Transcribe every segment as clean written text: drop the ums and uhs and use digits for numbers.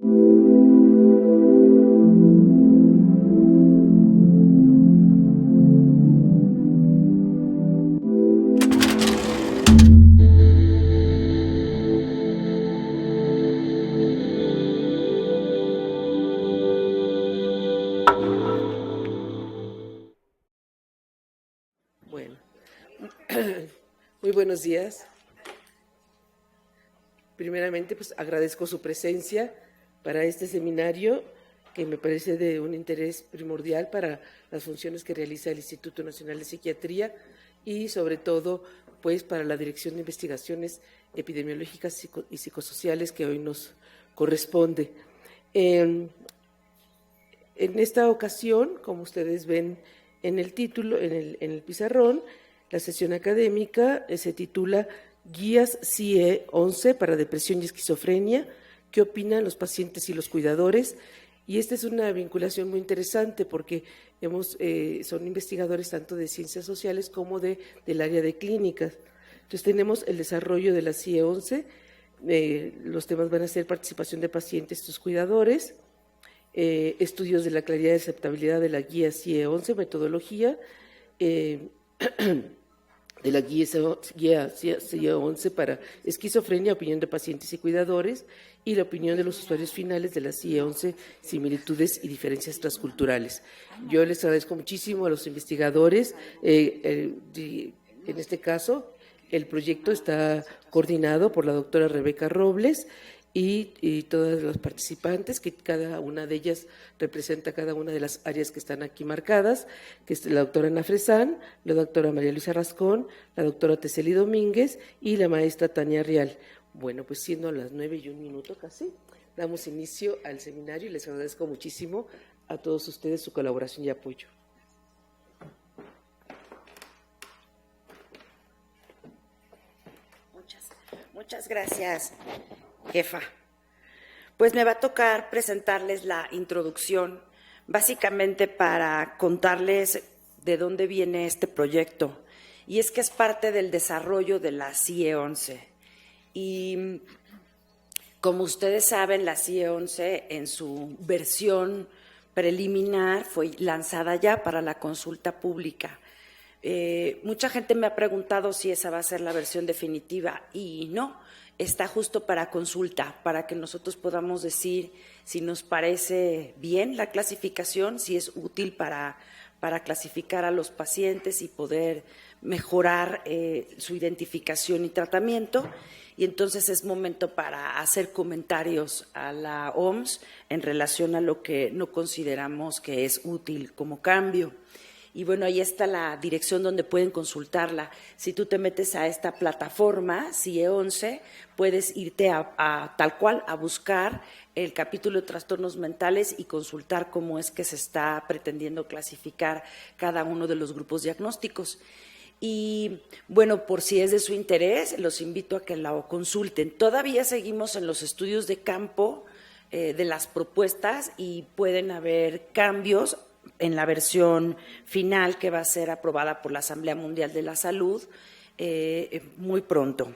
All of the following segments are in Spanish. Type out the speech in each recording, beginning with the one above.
Bueno, muy buenos días. Primeramente, pues agradezco su presencia para este seminario que me parece de un interés primordial para las funciones que realiza el Instituto Nacional de Psiquiatría y sobre todo, pues, para la Dirección de Investigaciones Epidemiológicas y Psicosociales que hoy nos corresponde. En esta ocasión, como ustedes ven en el título, en el pizarrón, la sesión académica se titula Guías CIE 11 para depresión y esquizofrenia, ¿qué opinan los pacientes y los cuidadores? Y esta es una vinculación muy interesante porque son investigadores tanto de ciencias sociales como del área de clínicas. Entonces tenemos el desarrollo de la CIE 11, los temas van a ser participación de pacientes y sus cuidadores, estudios de la claridad y aceptabilidad de la guía CIE 11, metodología, de la guía CIE 11 para esquizofrenia, opinión de pacientes y cuidadores, y la opinión de los usuarios finales de la CIE 11, similitudes y diferencias transculturales. Yo les agradezco muchísimo a los investigadores, en este caso, el proyecto está coordinado por la doctora Rebeca Robles, y todas las participantes, que cada una de ellas representa cada una de las áreas que están aquí marcadas, que es la doctora Ana Fresán, la doctora María Luisa Rascón, la doctora Teseli Domínguez y la maestra Tania Rial. Bueno, pues siendo las 9:01 casi, damos inicio al seminario y les agradezco muchísimo a todos ustedes su colaboración y apoyo. Muchas gracias, jefa. Pues me va a tocar presentarles la introducción, básicamente para contarles de dónde viene este proyecto. Y es que es parte del desarrollo de la CIE 11. Y como ustedes saben, la CIE 11 en su versión preliminar fue lanzada ya para la consulta pública. Mucha gente me ha preguntado si esa va a ser la versión definitiva y no, está justo para consulta, para que nosotros podamos decir si nos parece bien la clasificación, si es útil para clasificar a los pacientes y poder mejorar su identificación y tratamiento. Y entonces es momento para hacer comentarios a la OMS en relación a lo que no consideramos que es útil como cambio. Y bueno, ahí está la dirección donde pueden consultarla. Si tú te metes a esta plataforma, CIE 11, puedes irte a tal cual a buscar el capítulo de trastornos mentales y consultar cómo es que se está pretendiendo clasificar cada uno de los grupos diagnósticos. Y bueno, por si es de su interés, los invito a que la consulten. Todavía seguimos en los estudios de campo de las propuestas y pueden haber cambios en la versión final que va a ser aprobada por la Asamblea Mundial de la Salud muy pronto.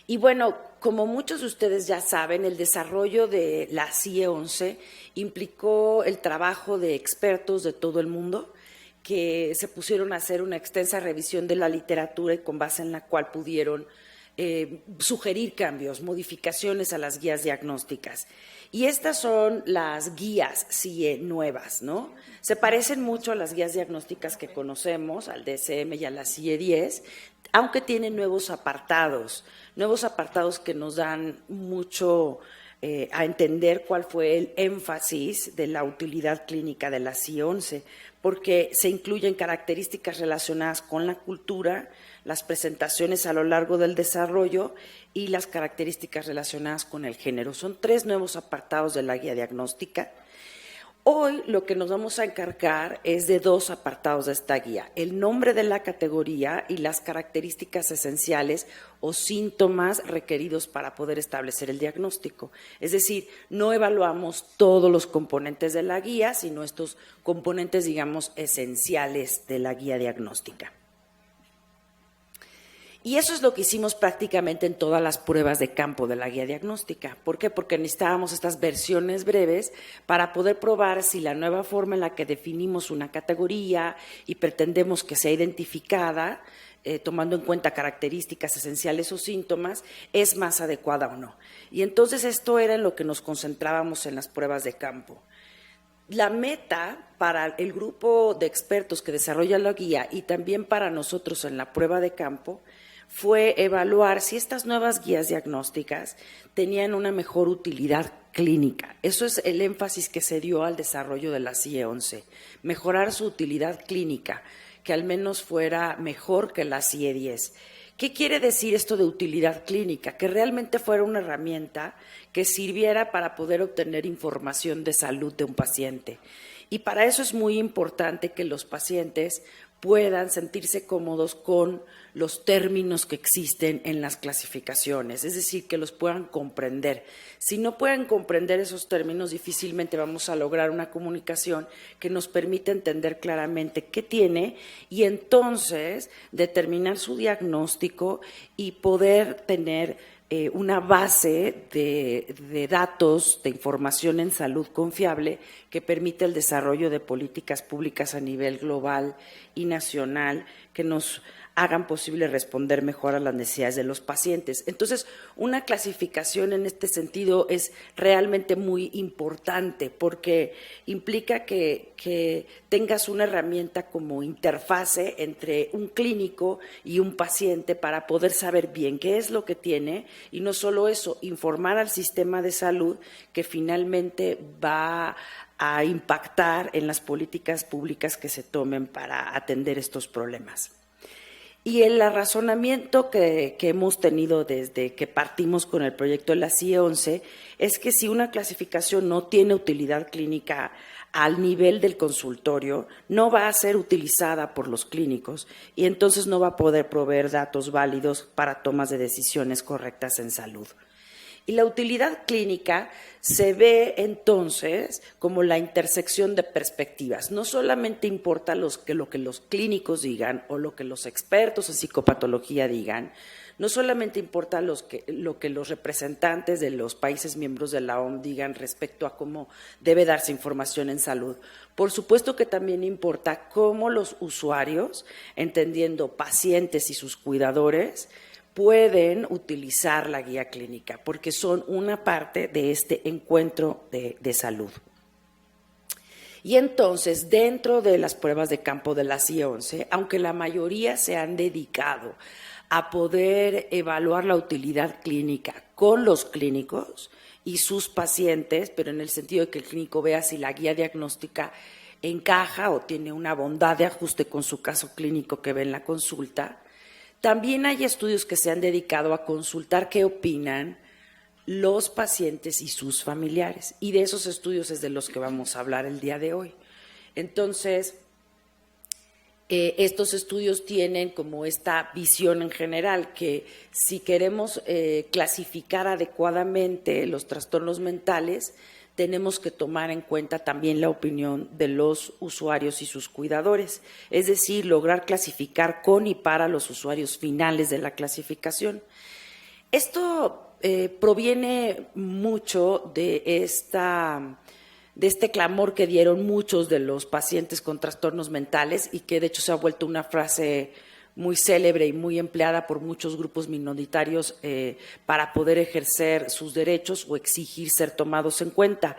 Y bueno, como muchos de ustedes ya saben, el desarrollo de la CIE 11 implicó el trabajo de expertos de todo el mundo que se pusieron a hacer una extensa revisión de la literatura y con base en la cual pudieron sugerir cambios, modificaciones a las guías diagnósticas. Y estas son las guías CIE nuevas, ¿no? Se parecen mucho a las guías diagnósticas que conocemos, al DSM y a la CIE 10, aunque tienen nuevos apartados que nos dan mucho a entender cuál fue el énfasis de la utilidad clínica de la CIE 11, porque se incluyen características relacionadas con la cultura, las presentaciones a lo largo del desarrollo y las características relacionadas con el género. Son 3 nuevos apartados de la guía diagnóstica. Hoy lo que nos vamos a encargar es de 2 apartados de esta guía: el nombre de la categoría y las características esenciales o síntomas requeridos para poder establecer el diagnóstico. Es decir, no evaluamos todos los componentes de la guía, sino estos componentes, digamos, esenciales de la guía diagnóstica. Y eso es lo que hicimos prácticamente en todas las pruebas de campo de la guía diagnóstica. ¿Por qué? Porque necesitábamos estas versiones breves para poder probar si la nueva forma en la que definimos una categoría y pretendemos que sea identificada, tomando en cuenta características esenciales o síntomas, es más adecuada o no. Y entonces esto era en lo que nos concentrábamos en las pruebas de campo. La meta para el grupo de expertos que desarrolla la guía y también para nosotros en la prueba de campo fue evaluar si estas nuevas guías diagnósticas tenían una mejor utilidad clínica. Eso es el énfasis que se dio al desarrollo de la CIE 11, mejorar su utilidad clínica, que al menos fuera mejor que la CIE 10. ¿Qué quiere decir esto de utilidad clínica? Que realmente fuera una herramienta que sirviera para poder obtener información de salud de un paciente. Y para eso es muy importante que los pacientes puedan sentirse cómodos con los términos que existen en las clasificaciones, es decir, que los puedan comprender. Si no pueden comprender esos términos, difícilmente vamos a lograr una comunicación que nos permita entender claramente qué tiene y entonces determinar su diagnóstico y poder tener una base de datos, de información en salud confiable que permite el desarrollo de políticas públicas a nivel global y nacional que nos hagan posible responder mejor a las necesidades de los pacientes. Entonces, una clasificación en este sentido es realmente muy importante porque implica que tengas una herramienta como interfase entre un clínico y un paciente para poder saber bien qué es lo que tiene y no solo eso, informar al sistema de salud que finalmente va a impactar en las políticas públicas que se tomen para atender estos problemas. Y el razonamiento que hemos tenido desde que partimos con el proyecto de la CIE 11 es que si una clasificación no tiene utilidad clínica al nivel del consultorio, no va a ser utilizada por los clínicos y entonces no va a poder proveer datos válidos para tomas de decisiones correctas en salud. Y la utilidad clínica se ve entonces como la intersección de perspectivas. No solamente importa lo que los clínicos digan o lo que los expertos en psicopatología digan, no solamente importa lo que los representantes de los países miembros de la OMS digan respecto a cómo debe darse información en salud. Por supuesto que también importa cómo los usuarios, entendiendo pacientes y sus cuidadores, pueden utilizar la guía clínica porque son una parte de este encuentro de salud. Y entonces, dentro de las pruebas de campo de la CIE 11, aunque la mayoría se han dedicado a poder evaluar la utilidad clínica con los clínicos y sus pacientes, pero en el sentido de que el clínico vea si la guía diagnóstica encaja o tiene una bondad de ajuste con su caso clínico que ve en la consulta, también hay estudios que se han dedicado a consultar qué opinan los pacientes y sus familiares. Y de esos estudios es de los que vamos a hablar el día de hoy. Entonces, estos estudios tienen como esta visión en general que si queremos clasificar adecuadamente los trastornos mentales, tenemos que tomar en cuenta también la opinión de los usuarios y sus cuidadores, es decir, lograr clasificar con y para los usuarios finales de la clasificación. Esto proviene mucho de este clamor que dieron muchos de los pacientes con trastornos mentales y que de hecho se ha vuelto una frase muy célebre y muy empleada por muchos grupos minoritarios para poder ejercer sus derechos o exigir ser tomados en cuenta.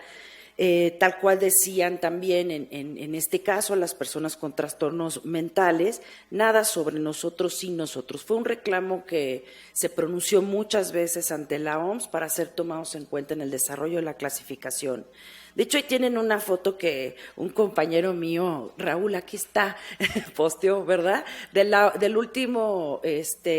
Tal cual decían también en este caso las personas con trastornos mentales, nada sobre nosotros sin nosotros. Fue un reclamo que se pronunció muchas veces ante la OMS para ser tomados en cuenta en el desarrollo de la clasificación. De hecho, ahí tienen una foto que un compañero mío, Raúl, aquí está, posteó, ¿verdad? Del último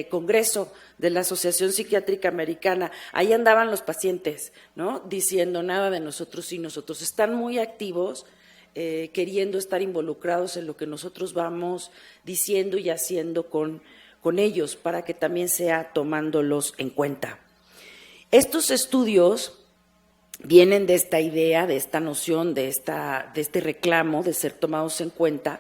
congreso de la Asociación Psiquiátrica Americana. Ahí andaban los pacientes, ¿no? Diciendo nada de nosotros y nosotros. Están muy activos, queriendo estar involucrados en lo que nosotros vamos diciendo y haciendo con ellos para que también sea tomándolos en cuenta. Estos estudios vienen de esta idea, de esta noción, de este reclamo de ser tomados en cuenta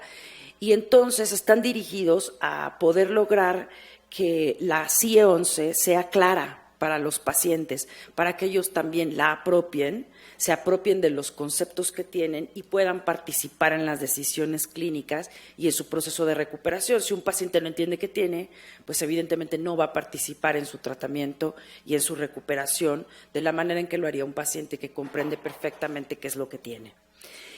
y entonces están dirigidos a poder lograr que la CIE 11 sea clara para los pacientes, para que ellos también la apropien, se apropien de los conceptos que tienen y puedan participar en las decisiones clínicas y en su proceso de recuperación. Si un paciente no entiende qué tiene, pues evidentemente no va a participar en su tratamiento y en su recuperación de la manera en que lo haría un paciente que comprende perfectamente qué es lo que tiene.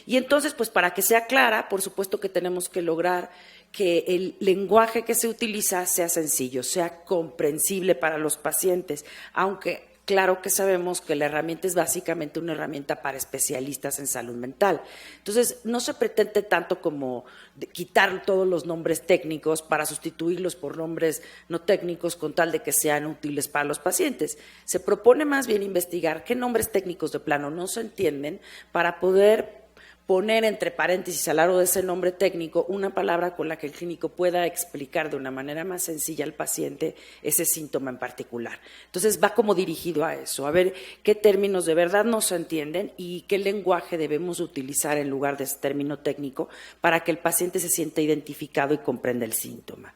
Y entonces, pues para que sea clara, por supuesto que tenemos que lograr que el lenguaje que se utiliza sea sencillo, sea comprensible para los pacientes, aunque claro que sabemos que la herramienta es básicamente una herramienta para especialistas en salud mental. Entonces, no se pretende tanto como quitar todos los nombres técnicos para sustituirlos por nombres no técnicos con tal de que sean útiles para los pacientes. Se propone más bien investigar qué nombres técnicos de plano no se entienden para poder poner entre paréntesis al lado de ese nombre técnico una palabra con la que el clínico pueda explicar de una manera más sencilla al paciente ese síntoma en particular. Entonces va como dirigido a eso, a ver qué términos de verdad no se entienden y qué lenguaje debemos utilizar en lugar de ese término técnico para que el paciente se sienta identificado y comprenda el síntoma.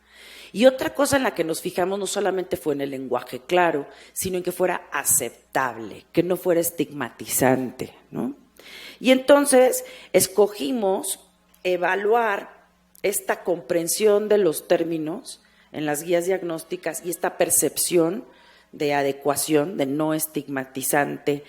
Y otra cosa en la que nos fijamos no solamente fue en el lenguaje claro, sino en que fuera aceptable, que no fuera estigmatizante, ¿no? Y entonces escogimos evaluar esta comprensión de los términos en las guías diagnósticas y esta percepción de adecuación, de no estigmatizante,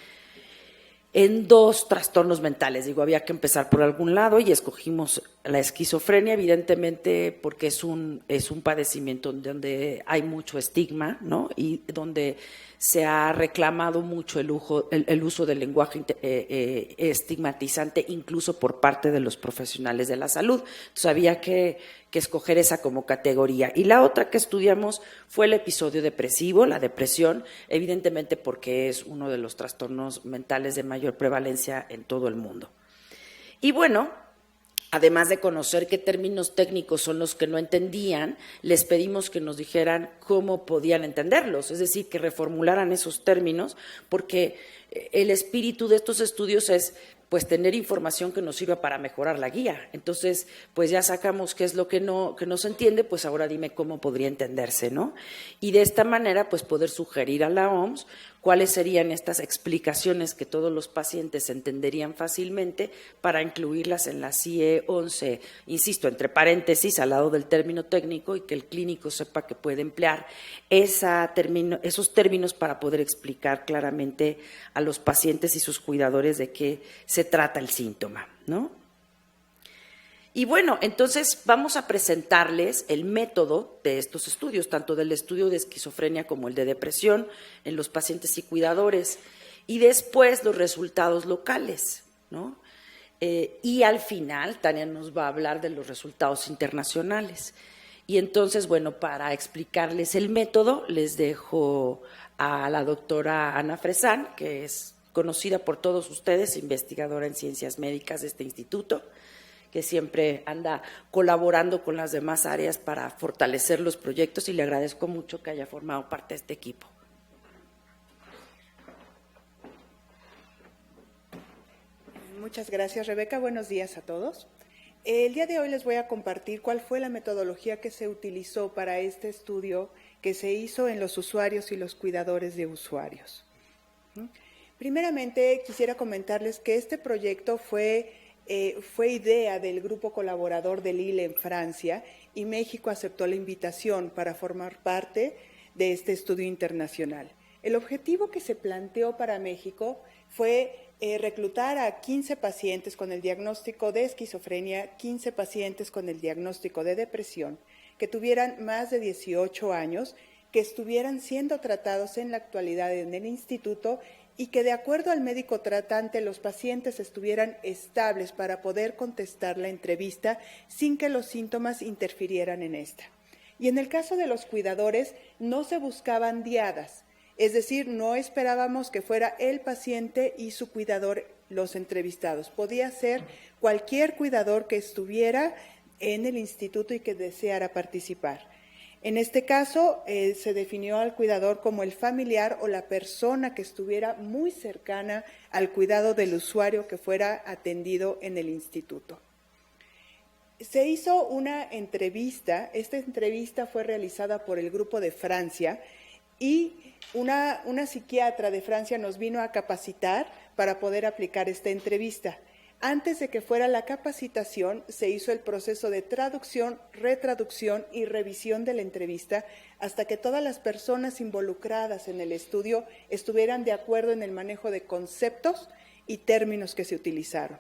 en 2 trastornos mentales. Digo, había que empezar por algún lado y escogimos la esquizofrenia, evidentemente porque es un padecimiento donde hay mucho estigma, ¿no? Y donde se ha reclamado mucho el uso del lenguaje estigmatizante, incluso por parte de los profesionales de la salud. Entonces había que escoger esa como categoría. Y la otra que estudiamos fue el episodio depresivo, la depresión, evidentemente porque es uno de los trastornos mentales de mayor prevalencia en todo el mundo. Y bueno, además de conocer qué términos técnicos son los que no entendían, les pedimos que nos dijeran cómo podían entenderlos, es decir, que reformularan esos términos, porque el espíritu de estos estudios es pues tener información que nos sirva para mejorar la guía. Entonces, pues ya sacamos qué es lo que no se entiende, pues ahora dime cómo podría entenderse, ¿no? Y de esta manera, pues poder sugerir a la OMS cuáles serían estas explicaciones que todos los pacientes entenderían fácilmente para incluirlas en la CIE 11, insisto, entre paréntesis, al lado del término técnico y que el clínico sepa que puede emplear esos términos para poder explicar claramente a los pacientes y sus cuidadores de qué se trata el síntoma, ¿no? Y bueno, entonces vamos a presentarles el método de estos estudios, tanto del estudio de esquizofrenia como el de depresión en los pacientes y cuidadores, y después los resultados locales, ¿no? Y al final Tania nos va a hablar de los resultados internacionales. Y entonces, bueno, para explicarles el método, les dejo a la doctora Ana Fresán, que es conocida por todos ustedes, investigadora en ciencias médicas de este instituto, que siempre anda colaborando con las demás áreas para fortalecer los proyectos y le agradezco mucho que haya formado parte de este equipo. Muchas gracias, Rebeca. Buenos días a todos. El día de hoy les voy a compartir cuál fue la metodología que se utilizó para este estudio que se hizo en los usuarios y los cuidadores de usuarios. Primeramente, quisiera comentarles que este proyecto fue idea del grupo colaborador de Lille en Francia y México aceptó la invitación para formar parte de este estudio internacional. El objetivo que se planteó para México fue reclutar a 15 pacientes con el diagnóstico de esquizofrenia, 15 pacientes con el diagnóstico de depresión, que tuvieran más de 18 años, que estuvieran siendo tratados en la actualidad en el instituto y que de acuerdo al médico tratante los pacientes estuvieran estables para poder contestar la entrevista sin que los síntomas interfirieran en esta. Y en el caso de los cuidadores no se buscaban diadas, es decir, no esperábamos que fuera el paciente y su cuidador los entrevistados. Podía ser cualquier cuidador que estuviera en el instituto y que deseara participar. En este caso, se definió al cuidador como el familiar o la persona que estuviera muy cercana al cuidado del usuario que fuera atendido en el instituto. Se hizo una entrevista, esta entrevista fue realizada por el grupo de Francia y una psiquiatra de Francia nos vino a capacitar para poder aplicar esta entrevista. Antes de que fuera la capacitación, se hizo el proceso de traducción, retraducción y revisión de la entrevista hasta que todas las personas involucradas en el estudio estuvieran de acuerdo en el manejo de conceptos y términos que se utilizaron.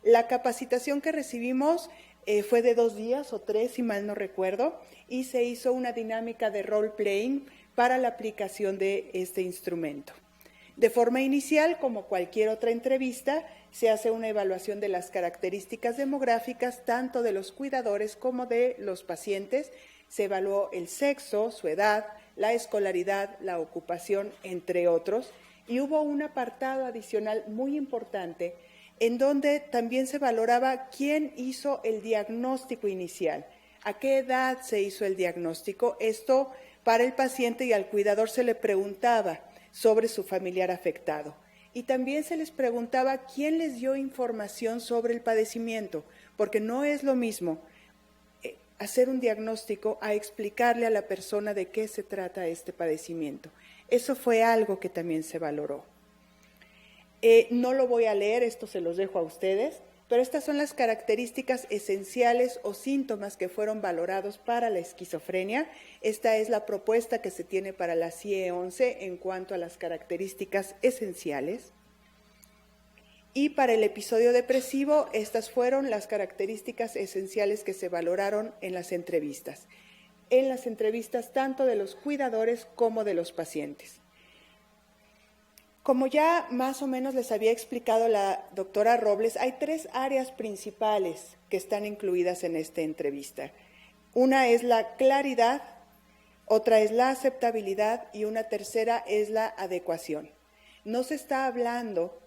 La capacitación que recibimos fue de 2 días o 3, si mal no recuerdo, y se hizo una dinámica de role-playing para la aplicación de este instrumento. De forma inicial, como cualquier otra entrevista, se hace una evaluación de las características demográficas tanto de los cuidadores como de los pacientes. Se evaluó el sexo, su edad, la escolaridad, la ocupación, entre otros, y hubo un apartado adicional muy importante en donde también se valoraba quién hizo el diagnóstico inicial, a qué edad se hizo el diagnóstico. Esto para el paciente y al cuidador se le preguntaba sobre su familiar afectado. Y también se les preguntaba quién les dio información sobre el padecimiento, porque no es lo mismo hacer un diagnóstico a explicarle a la persona de qué se trata este padecimiento. Eso fue algo que también se valoró. No lo voy a leer, esto se los dejo a ustedes, pero estas son las características esenciales o síntomas que fueron valorados para la esquizofrenia. Esta es la propuesta que se tiene para la CIE-11 en cuanto a las características esenciales. Y para el episodio depresivo, estas fueron las características esenciales que se valoraron en las entrevistas. En las entrevistas tanto de los cuidadores como de los pacientes. Como ya más o menos les había explicado la doctora Robles, hay 3 áreas principales que están incluidas en esta entrevista. Una es la claridad, otra es la aceptabilidad y una tercera es la adecuación. No se está hablando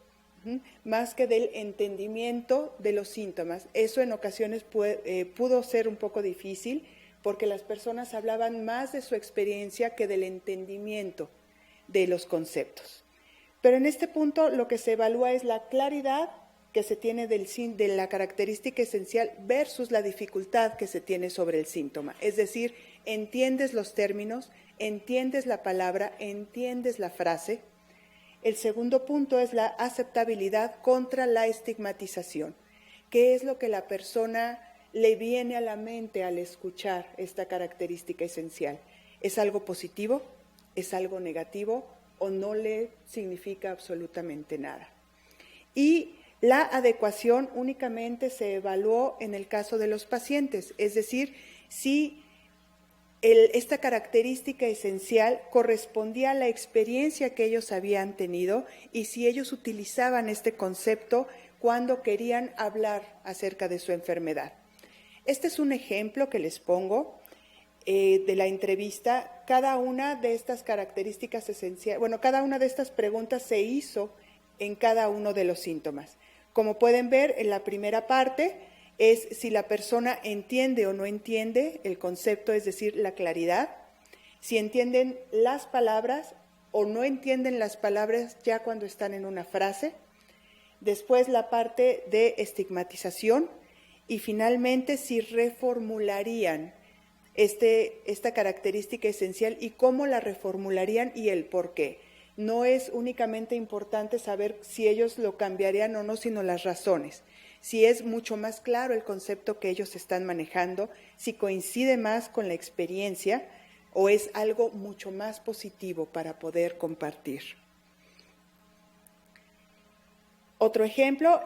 más que del entendimiento de los síntomas. Eso en ocasiones pudo ser un poco difícil porque las personas hablaban más de su experiencia que del entendimiento de los conceptos. Pero en este punto lo que se evalúa es la claridad que se tiene de la característica esencial versus la dificultad que se tiene sobre el síntoma. Es decir, entiendes los términos, entiendes la palabra, entiendes la frase. El segundo punto es la aceptabilidad contra la estigmatización. ¿Qué es lo que la persona le viene a la mente al escuchar esta característica esencial? ¿Es algo positivo? ¿Es algo negativo? ¿O no le significa absolutamente nada? Y la adecuación únicamente se evaluó en el caso de los pacientes, es decir, si esta característica esencial correspondía a la experiencia que ellos habían tenido y si ellos utilizaban este concepto cuando querían hablar acerca de su enfermedad. Este es un ejemplo que les pongo de la entrevista. Cada una de estas características esenciales, cada una de estas preguntas se hizo en cada uno de los síntomas. Como pueden ver, en la primera parte es si la persona entiende o no entiende el concepto, es decir, la claridad, si entienden las palabras o no entienden las palabras ya cuando están en una frase, después la parte de estigmatización y finalmente si reformularían esta característica esencial y cómo la reformularían y el por qué. No es únicamente importante saber si ellos lo cambiarían o no, sino las razones. Si es mucho más claro el concepto que ellos están manejando, si coincide más con la experiencia o es algo mucho más positivo para poder compartir. Otro ejemplo,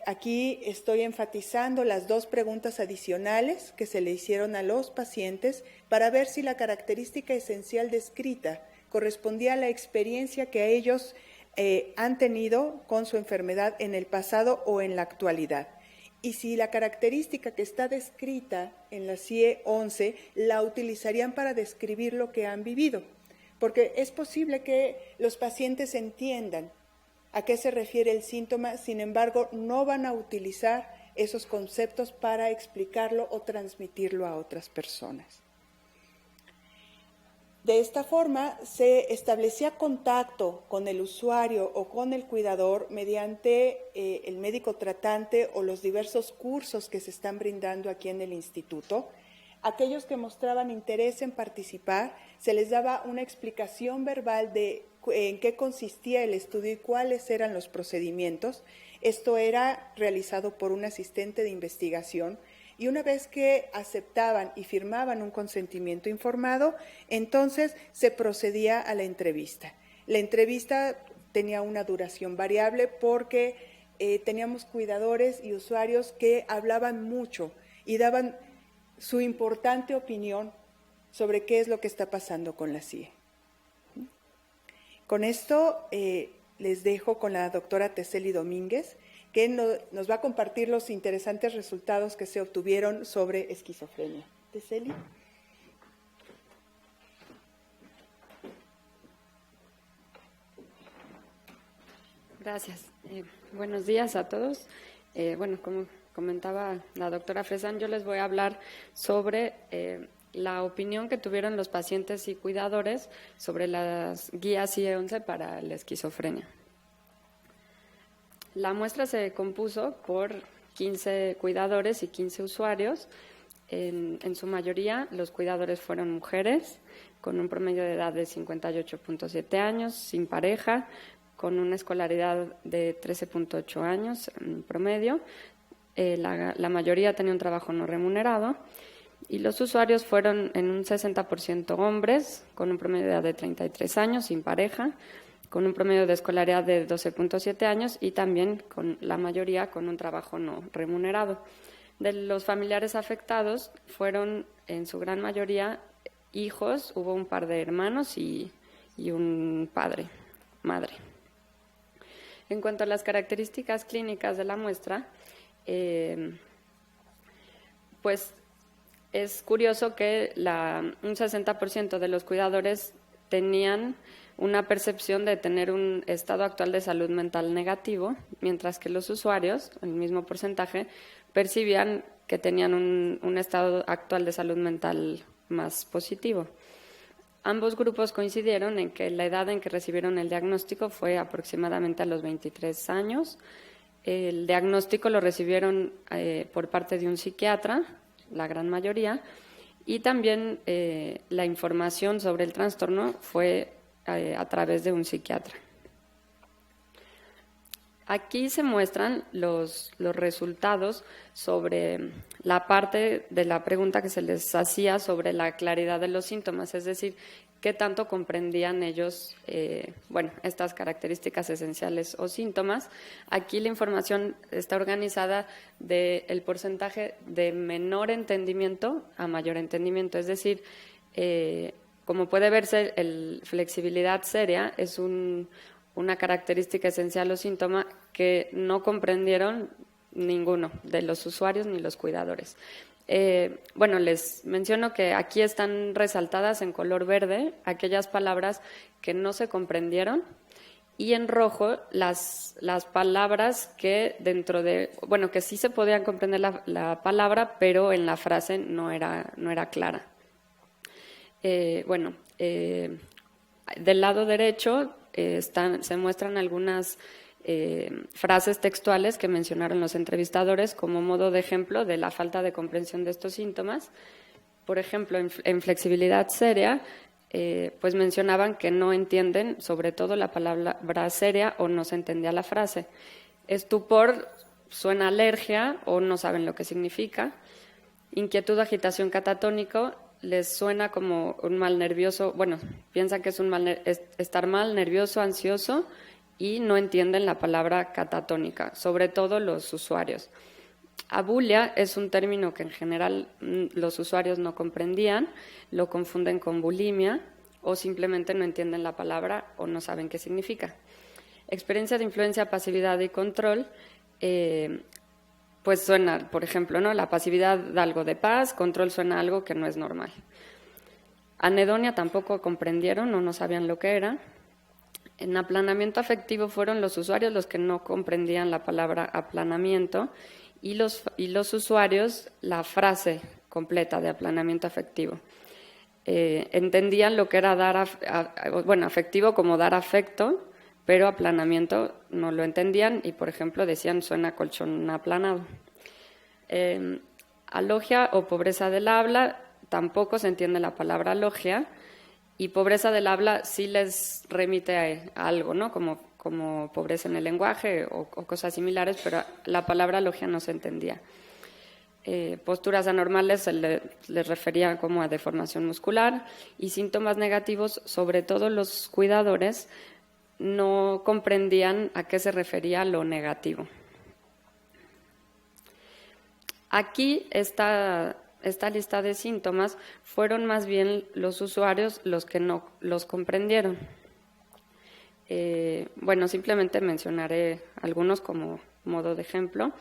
aquí estoy enfatizando las 2 preguntas adicionales que se le hicieron a los pacientes para ver si la característica esencial descrita correspondía a la experiencia que ellos han tenido con su enfermedad en el pasado o en la actualidad. Y si la característica que está descrita en la CIE-11 la utilizarían para describir lo que han vivido. Porque es posible que los pacientes entiendan a qué se refiere el síntoma, sin embargo, no van a utilizar esos conceptos para explicarlo o transmitirlo a otras personas. De esta forma, se establecía contacto con el usuario o con el cuidador mediante el médico tratante o los diversos cursos que se están brindando aquí en el instituto. Aquellos que mostraban interés en participar, se les daba una explicación verbal de en qué consistía el estudio y cuáles eran los procedimientos. Esto era realizado por un asistente de investigación. Y una vez que aceptaban y firmaban un consentimiento informado, entonces se procedía a la entrevista. La entrevista tenía una duración variable porque teníamos cuidadores y usuarios que hablaban mucho y daban su importante opinión sobre qué es lo que está pasando con la CIE. Con esto les dejo con la doctora Teseli Domínguez, que nos va a compartir los interesantes resultados que se obtuvieron sobre esquizofrenia. Teseli. Gracias. Buenos días a todos. Bueno, como comentaba la doctora Fresan, yo les voy a hablar sobre la opinión que tuvieron los pacientes y cuidadores sobre las guías CIE-11 para la esquizofrenia. La muestra se compuso por 15 cuidadores y 15 usuarios. En su mayoría, los cuidadores fueron mujeres, con un promedio de edad de 58.7 años, sin pareja, con una escolaridad de 13.8 años en promedio. La mayoría tenía un trabajo no remunerado. Y los usuarios fueron en un 60% hombres, con un promedio de edad de 33 años, sin pareja, con un promedio de escolaridad de 12.7 años y también con la mayoría con un trabajo no remunerado. De los familiares afectados fueron en su gran mayoría hijos, hubo un par de hermanos y un madre. En cuanto a las características clínicas de la muestra, pues es curioso que un 60% de los cuidadores tenían una percepción de tener un estado actual de salud mental negativo, mientras que los usuarios, el mismo porcentaje, percibían que tenían un estado actual de salud mental más positivo. Ambos grupos coincidieron en que la edad en que recibieron el diagnóstico fue aproximadamente a los 23 años. El diagnóstico lo recibieron por parte de un psiquiatra, la gran mayoría, y también la información sobre el trastorno fue a través de un psiquiatra. Aquí se muestran los resultados sobre la parte de la pregunta que se les hacía sobre la claridad de los síntomas, es decir, qué tanto comprendían ellos estas características esenciales o síntomas. Aquí la información está organizada del porcentaje de menor entendimiento a mayor entendimiento, es decir, como puede verse, flexibilidad seria es una característica esencial o síntoma que no comprendieron ninguno de los usuarios ni los cuidadores. Les menciono que aquí están resaltadas en color verde aquellas palabras que no se comprendieron y en rojo las palabras que que sí se podían comprender la palabra, pero en la frase no era clara. Del lado derecho se muestran algunas frases textuales que mencionaron los entrevistadores como modo de ejemplo de la falta de comprensión de estos síntomas. Por ejemplo, en flexibilidad seria, pues mencionaban que no entienden, sobre todo la palabra seria, o no se entendía la frase. Estupor suena a alergia o no saben lo que significa. Inquietud, agitación, catatónico les suena como un mal nervioso, piensan que es estar mal, nervioso, ansioso, y no entienden la palabra catatónica, sobre todo los usuarios. Abulia es un término que en general los usuarios no comprendían, lo confunden con bulimia o simplemente no entienden la palabra o no saben qué significa. Experiencia de influencia, pasividad y control, pues suena, por ejemplo, ¿no? La pasividad da algo de paz, control suena a algo que no es normal. Anedonia tampoco comprendieron o no sabían lo que era. En aplanamiento afectivo fueron los usuarios los que no comprendían la palabra aplanamiento y los usuarios la frase completa de aplanamiento afectivo. entendían lo que era afectivo como dar afecto, pero aplanamiento no lo entendían y, por ejemplo, decían suena colchón aplanado. Alogia o pobreza del habla, tampoco se entiende la palabra alogia, y pobreza del habla sí les remite a algo, ¿no? Como pobreza en el lenguaje o cosas similares, pero la palabra alogia no se entendía. Posturas anormales les refería como a deformación muscular, y síntomas negativos, sobre todo los cuidadores, no comprendían a qué se refería lo negativo. Aquí esta lista de síntomas fueron más bien los usuarios los que no los comprendieron. Simplemente mencionaré algunos como modo de ejemplo.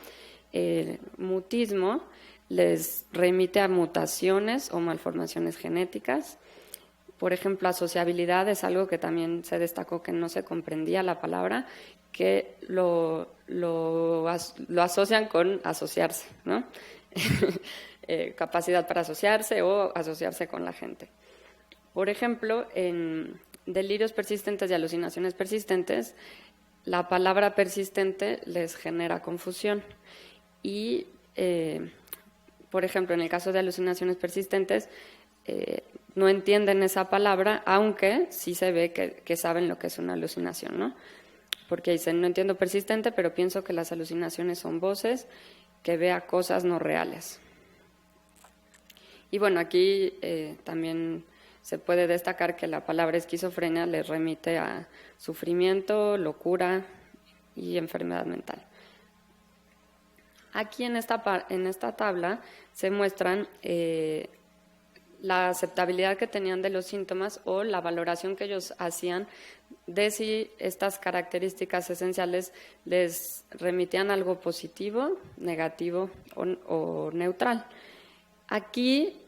Mutismo les remite a mutaciones o malformaciones genéticas. Por ejemplo, asociabilidad es algo que también se destacó que no se comprendía la palabra, que lo asocian con asociarse, ¿no? Capacidad para asociarse o asociarse con la gente. Por ejemplo, en delirios persistentes y alucinaciones persistentes, la palabra persistente les genera confusión. Y, por ejemplo, en el caso de alucinaciones persistentes, no entienden esa palabra, aunque sí se ve que saben lo que es una alucinación, ¿no? Porque dicen, no entiendo persistente, pero pienso que las alucinaciones son voces, que vea cosas no reales. Y bueno, aquí también se puede destacar que la palabra esquizofrenia les remite a sufrimiento, locura y enfermedad mental. Aquí en esta tabla se muestran la aceptabilidad que tenían de los síntomas o la valoración que ellos hacían de si estas características esenciales les remitían algo positivo, negativo o neutral. Aquí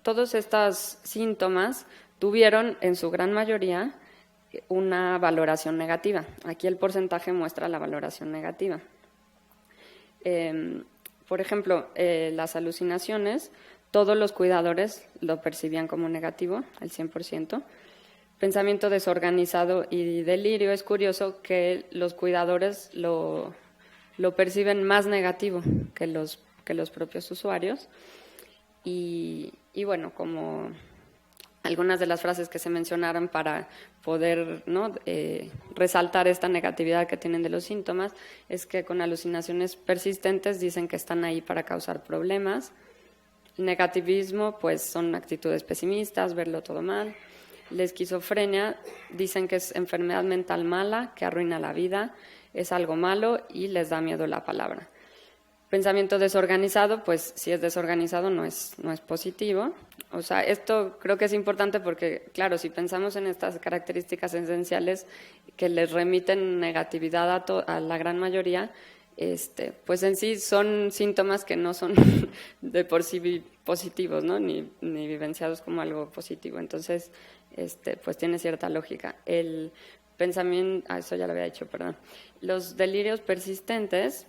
todos estos síntomas tuvieron en su gran mayoría una valoración negativa. Aquí el porcentaje muestra la valoración negativa. Por ejemplo, las alucinaciones, todos los cuidadores lo percibían como negativo, al 100%. Pensamiento desorganizado y delirio, es curioso que los cuidadores lo perciben más negativo que los propios usuarios. Y bueno, como algunas de las frases que se mencionaron para poder, ¿no?, resaltar esta negatividad que tienen de los síntomas, es que con alucinaciones persistentes dicen que están ahí para causar problemas. Negativismo, pues son actitudes pesimistas, verlo todo mal. La esquizofrenia dicen que es enfermedad mental mala, que arruina la vida, es algo malo y les da miedo la palabra. Pensamiento desorganizado, pues si es desorganizado no es positivo. O sea, esto creo que es importante porque, claro, si pensamos en estas características esenciales que les remiten negatividad a la gran mayoría, pues en sí son síntomas que no son de por sí positivos, ¿no? Ni vivenciados como algo positivo. Entonces, pues tiene cierta lógica. El pensamiento, eso ya lo había dicho, perdón. Los delirios persistentes,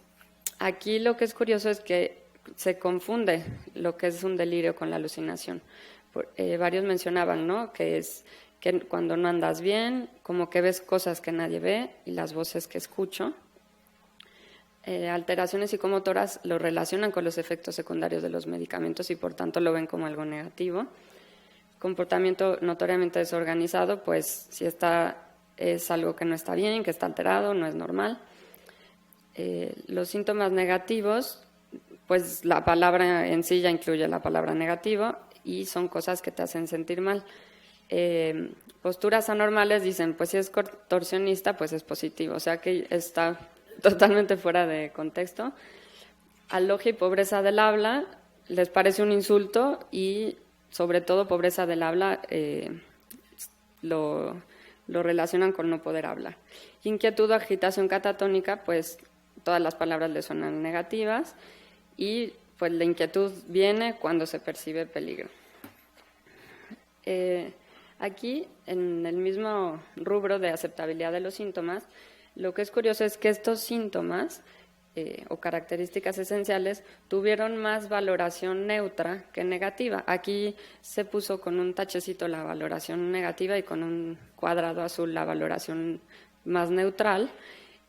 aquí lo que es curioso es que se confunde lo que es un delirio con la alucinación. Varios mencionaban, ¿no?, que es que cuando no andas bien, como que ves cosas que nadie ve y las voces que escucho. Alteraciones psicomotoras lo relacionan con los efectos secundarios de los medicamentos y por tanto lo ven como algo negativo. Comportamiento notoriamente desorganizado, pues si es algo que no está bien, que está alterado, no es normal. Los síntomas negativos, pues la palabra en sí ya incluye la palabra negativo y son cosas que te hacen sentir mal. Posturas anormales dicen, pues si es contorsionista, pues es positivo, o sea que está totalmente fuera de contexto. Alogia y pobreza del habla les parece un insulto y sobre todo pobreza del habla lo relacionan con no poder hablar. Inquietud o agitación catatónica, pues todas las palabras le suenan negativas y pues la inquietud viene cuando se percibe peligro. Aquí, en el mismo rubro de aceptabilidad de los síntomas, lo que es curioso es que estos síntomas o características esenciales tuvieron más valoración neutra que negativa. Aquí se puso con un tachecito la valoración negativa y con un cuadrado azul la valoración más neutral.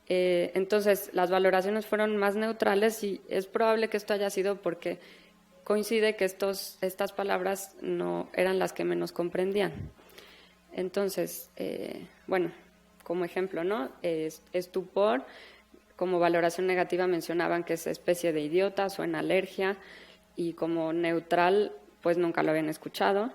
Entonces, las valoraciones fueron más neutrales y es probable que esto haya sido porque coincide que estas palabras no eran las que menos comprendían. Entonces, bueno, como ejemplo, ¿no? Estupor, como valoración negativa mencionaban que es especie de idiota, suena alergia, y como neutral, pues nunca lo habían escuchado.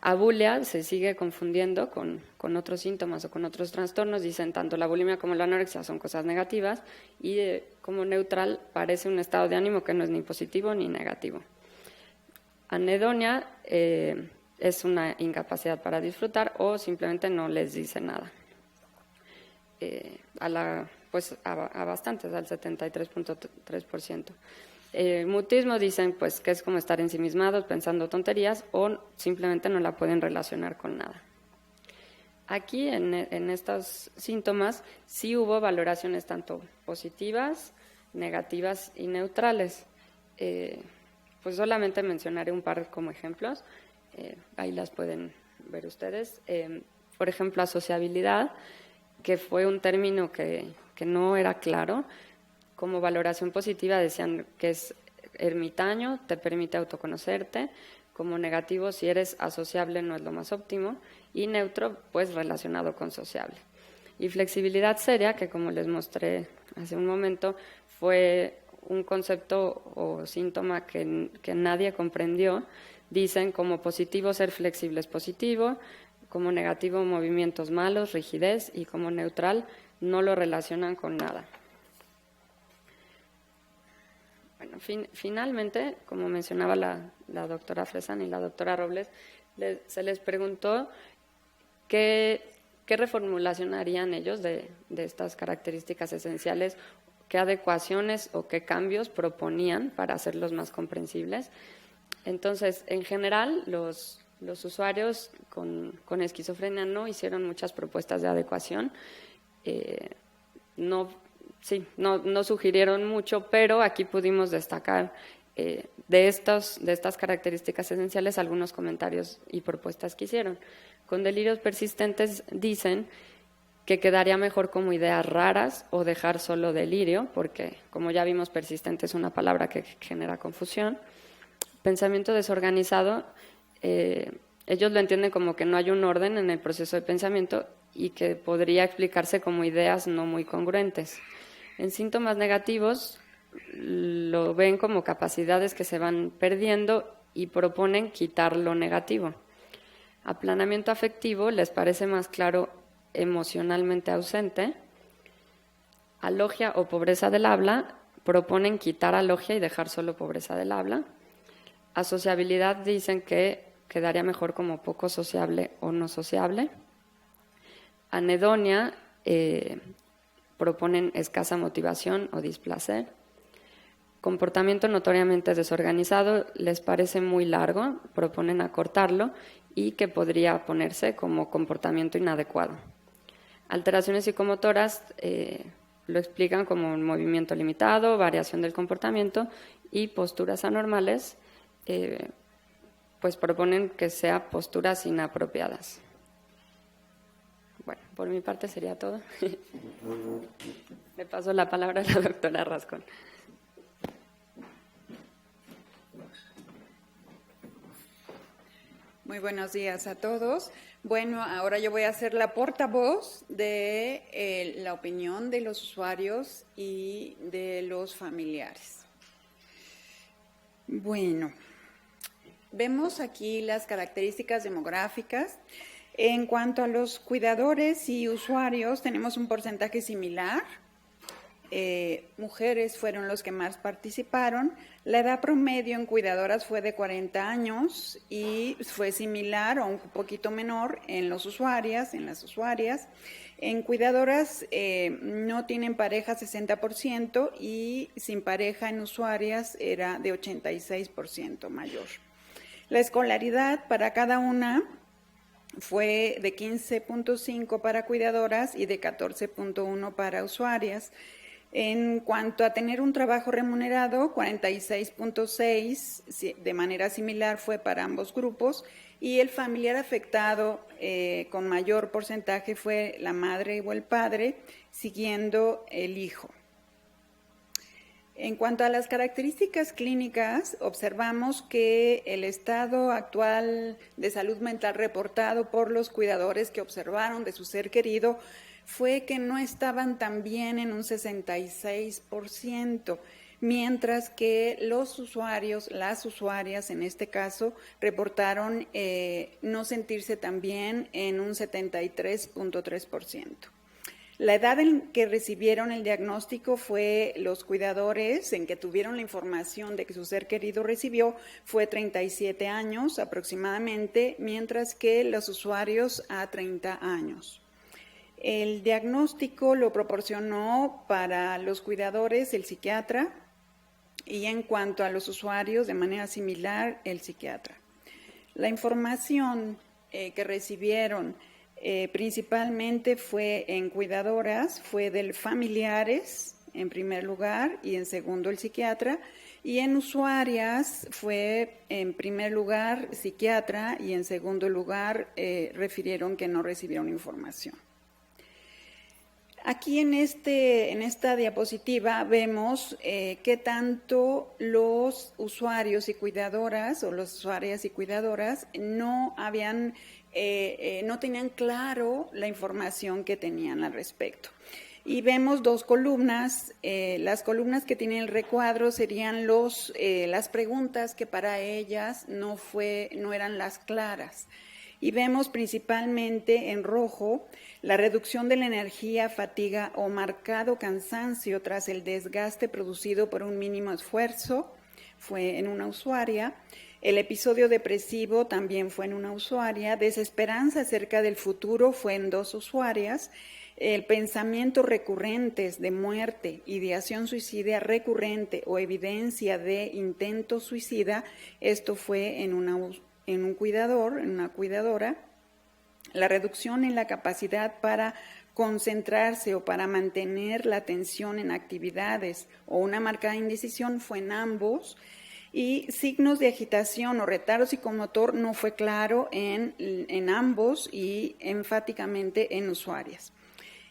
Abulia se sigue confundiendo con otros síntomas o con otros trastornos, dicen tanto la bulimia como la anorexia son cosas negativas, y como neutral parece un estado de ánimo que no es ni positivo ni negativo. Anedonia es una incapacidad para disfrutar o simplemente no les dice nada. A bastantes, al 73.3%. Mutismo dicen pues que es como estar ensimismados pensando tonterías o simplemente no la pueden relacionar con nada. Aquí en estos síntomas sí hubo valoraciones tanto positivas, negativas y neutrales. Pues solamente mencionaré un par como ejemplos, ahí las pueden ver ustedes. Por ejemplo, asociabilidad, que fue un término que no era claro. Como valoración positiva decían que es ermitaño, te permite autoconocerte. Como negativo, si eres asociable no es lo más óptimo. Y neutro, pues relacionado con sociable. Y flexibilidad seria, que como les mostré hace un momento, fue un concepto o síntoma que nadie comprendió. Dicen como positivo ser flexible es positivo, como negativo movimientos malos, rigidez, y como neutral no lo relacionan con nada. Bueno, finalmente, como mencionaba la doctora Fresan y la doctora Robles, se les preguntó qué reformulación harían ellos de estas características esenciales, qué adecuaciones o qué cambios proponían para hacerlos más comprensibles. Entonces, en general, los usuarios con esquizofrenia no hicieron muchas propuestas de adecuación, no sugirieron mucho, pero aquí pudimos destacar de estas características esenciales algunos comentarios y propuestas que hicieron. Con delirios persistentes dicen que quedaría mejor como ideas raras o dejar solo delirio, porque como ya vimos, persistente es una palabra que genera confusión. Pensamiento desorganizado, ellos lo entienden como que no hay un orden en el proceso de pensamiento y que podría explicarse como ideas no muy congruentes. En síntomas negativos lo ven como capacidades que se van perdiendo y proponen quitar lo negativo. Aplanamiento afectivo les parece más claro emocionalmente ausente. Alogia o pobreza del habla proponen quitar alogia y dejar solo pobreza del habla. Asociabilidad dicen que quedaría mejor como poco sociable o no sociable. Anedonia proponen escasa motivación o displacer. Comportamiento notoriamente desorganizado les parece muy largo, proponen acortarlo y que podría ponerse como comportamiento inadecuado. Alteraciones psicomotoras lo explican como un movimiento limitado, variación del comportamiento, y posturas anormales pues proponen que sea posturas inapropiadas. Bueno, por mi parte sería todo. Le paso la palabra a la doctora Rascón. Muy buenos días a todos. Bueno, ahora yo voy a ser la portavoz de la opinión de los usuarios y de los familiares. Bueno, vemos aquí las características demográficas. En cuanto a los cuidadores y usuarios, tenemos un porcentaje similar. Mujeres fueron los que más participaron. La edad promedio en cuidadoras fue de 40 años y fue similar o un poquito menor en las usuarias. En cuidadoras no tienen pareja 60% y sin pareja en usuarias era de 86% mayor. La escolaridad para cada una fue de 15.5 para cuidadoras y de 14.1 para usuarias. En cuanto a tener un trabajo remunerado, 46.6 de manera similar fue para ambos grupos, y el familiar afectado con mayor porcentaje fue la madre o el padre, siguiendo el hijo. En cuanto a las características clínicas, observamos que el estado actual de salud mental reportado por los cuidadores que observaron de su ser querido fue que no estaban tan bien en un 66%, mientras que los usuarios, las usuarias en este caso, reportaron no sentirse tan bien en un 73.3%. La edad en que recibieron el diagnóstico fue los cuidadores, en que tuvieron la información de que su ser querido recibió, fue 37 años aproximadamente, mientras que los usuarios a 30 años. El diagnóstico lo proporcionó para los cuidadores el psiquiatra y en cuanto a los usuarios de manera similar el psiquiatra. La información que recibieron principalmente fue en cuidadoras, fue de familiares en primer lugar y en segundo el psiquiatra, y en usuarias fue en primer lugar psiquiatra y en segundo lugar refirieron que no recibieron información. Aquí en esta diapositiva vemos qué tanto los usuarios y cuidadoras o las usuarias y cuidadoras no tenían claro la información que tenían al respecto. Y vemos dos columnas. Las columnas que tienen el recuadro serían las preguntas que para ellas no eran las claras. Y vemos principalmente en rojo la reducción de la energía, fatiga o marcado cansancio tras el desgaste producido por un mínimo esfuerzo, fue en una usuaria. El episodio depresivo también fue en una usuaria. Desesperanza acerca del futuro fue en 2 usuarias. El pensamiento recurrentes de muerte, ideación suicida recurrente o evidencia de intento suicida, esto fue en un cuidador, en una cuidadora. La reducción en la capacidad para concentrarse o para mantener la atención en actividades o una marcada indecisión fue en ambos. Y signos de agitación o retardo psicomotor no fue claro en ambos y enfáticamente en usuarias.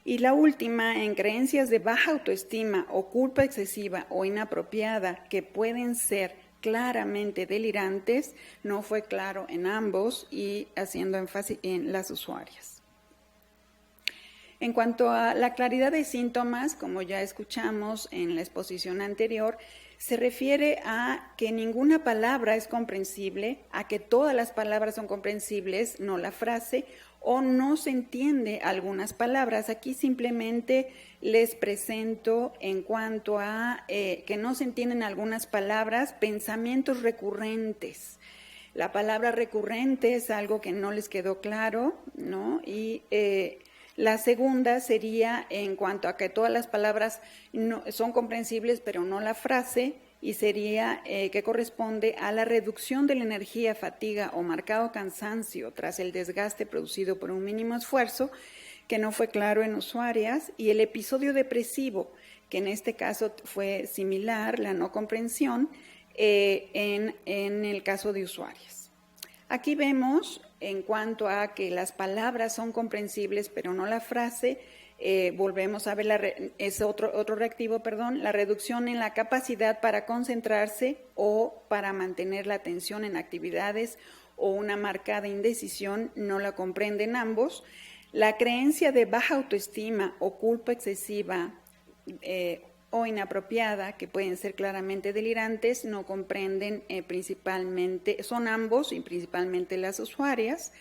Y la última, en creencias de baja autoestima o culpa excesiva o inapropiada que pueden ser claramente delirantes, no fue claro en ambos y haciendo énfasis en las usuarias. En cuanto a la claridad de síntomas, como ya escuchamos en la exposición anterior, se refiere a que ninguna palabra es comprensible, a que todas las palabras son comprensibles, no la frase, o no se entiende algunas palabras. Aquí simplemente les presento en cuanto a que no se entienden algunas palabras, pensamientos recurrentes. La palabra recurrente es algo que no les quedó claro, ¿no? Y la segunda sería en cuanto a que todas las palabras son comprensibles, pero no la frase, y sería que corresponde a la reducción de la energía, fatiga o marcado cansancio tras el desgaste producido por un mínimo esfuerzo, que no fue claro en usuarias, y el episodio depresivo, que en este caso fue similar, la no comprensión, en el caso de usuarias. Aquí vemos, en cuanto a que las palabras son comprensibles, pero no la frase, volvemos a ver otro reactivo, la reducción en la capacidad para concentrarse o para mantener la atención en actividades o una marcada indecisión, no la comprenden ambos. La creencia de baja autoestima o culpa excesiva o inapropiada, que pueden ser claramente delirantes, no comprenden principalmente, son ambos y principalmente las usuarias.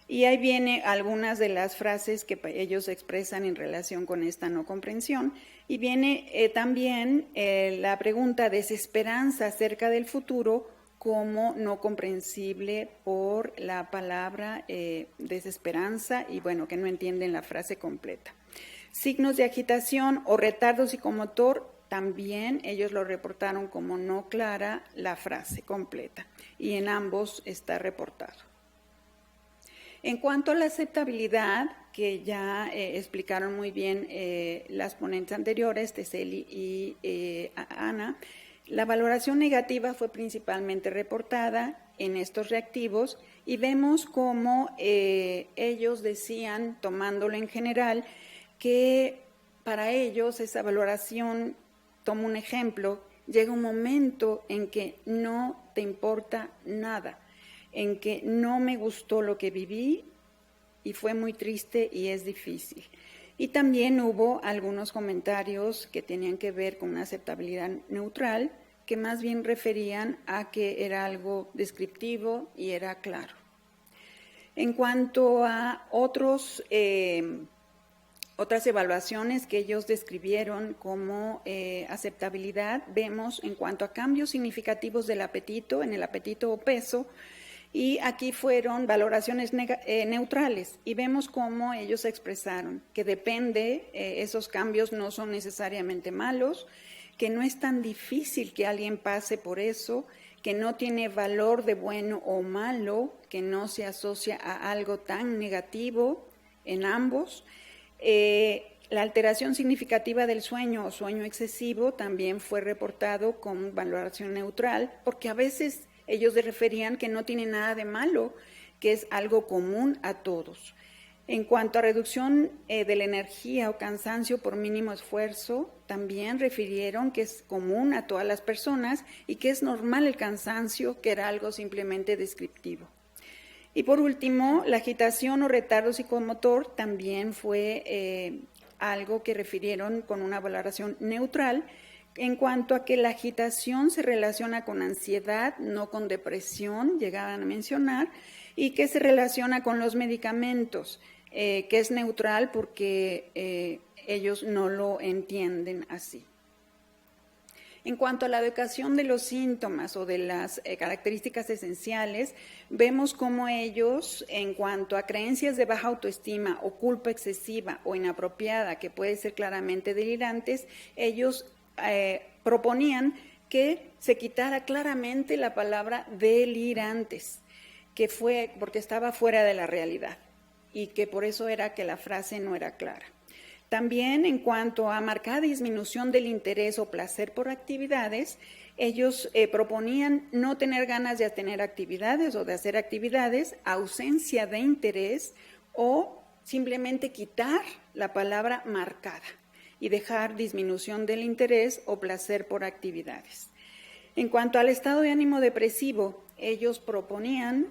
Y ahí viene algunas de las frases que ellos expresan en relación con esta no comprensión. Y viene también la pregunta desesperanza acerca del futuro como no comprensible por la palabra desesperanza y bueno, que no entienden la frase completa. Signos de agitación o retardo psicomotor, también ellos lo reportaron como no clara la frase completa y en ambos está reportado. En cuanto a la aceptabilidad, que ya explicaron muy bien las ponentes anteriores, Teseli y Ana. La valoración negativa fue principalmente reportada en estos reactivos y vemos cómo ellos decían, tomándolo en general, que para ellos esa valoración, tomo un ejemplo, llega un momento en que no te importa nada, en que no me gustó lo que viví y fue muy triste y es difícil. Y también hubo algunos comentarios que tenían que ver con una aceptabilidad neutral, que más bien referían a que era algo descriptivo y era claro. En cuanto a otras evaluaciones que ellos describieron como aceptabilidad, vemos en cuanto a cambios significativos del apetito, en el apetito o peso, y aquí fueron valoraciones neutrales, y vemos cómo ellos expresaron que depende, esos cambios no son necesariamente malos, que no es tan difícil que alguien pase por eso, que no tiene valor de bueno o malo, que no se asocia a algo tan negativo en ambos. La alteración significativa del sueño o sueño excesivo también fue reportado con valoración neutral, porque a veces ellos se referían que no tiene nada de malo, que es algo común a todos. En cuanto a reducción de la energía o cansancio por mínimo esfuerzo, también refirieron que es común a todas las personas y que es normal el cansancio, que era algo simplemente descriptivo. Y por último, la agitación o retardo psicomotor también fue algo que refirieron con una valoración neutral, en cuanto a que la agitación se relaciona con ansiedad, no con depresión, llegaban a mencionar, y que se relaciona con los medicamentos, que es neutral porque ellos no lo entienden así. En cuanto a la educación de los síntomas o de las características esenciales, vemos cómo ellos, en cuanto a creencias de baja autoestima o culpa excesiva o inapropiada, que puede ser claramente delirantes, ellos proponían que se quitara claramente la palabra delirantes, que fue porque estaba fuera de la realidad y que por eso era que la frase no era clara. También en cuanto a marcada disminución del interés o placer por actividades, ellos proponían no tener ganas de tener actividades o de hacer actividades, ausencia de interés o simplemente quitar la palabra marcada y dejar disminución del interés o placer por actividades. En cuanto al estado de ánimo depresivo, ellos proponían,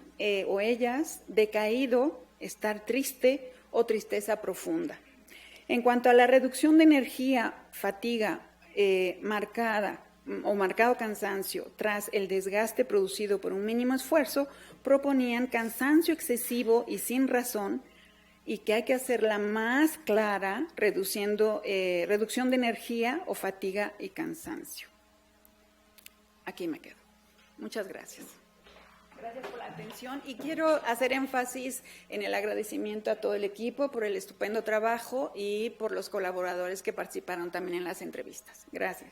o ellas, decaído, estar triste o tristeza profunda. En cuanto a la reducción de energía, fatiga marcada o marcado cansancio tras el desgaste producido por un mínimo esfuerzo, proponían cansancio excesivo y sin razón, y que hay que hacerla más clara, reducción de energía o fatiga y cansancio. Aquí me quedo. Muchas gracias. Gracias por la atención y quiero hacer énfasis en el agradecimiento a todo el equipo por el estupendo trabajo y por los colaboradores que participaron también en las entrevistas. Gracias.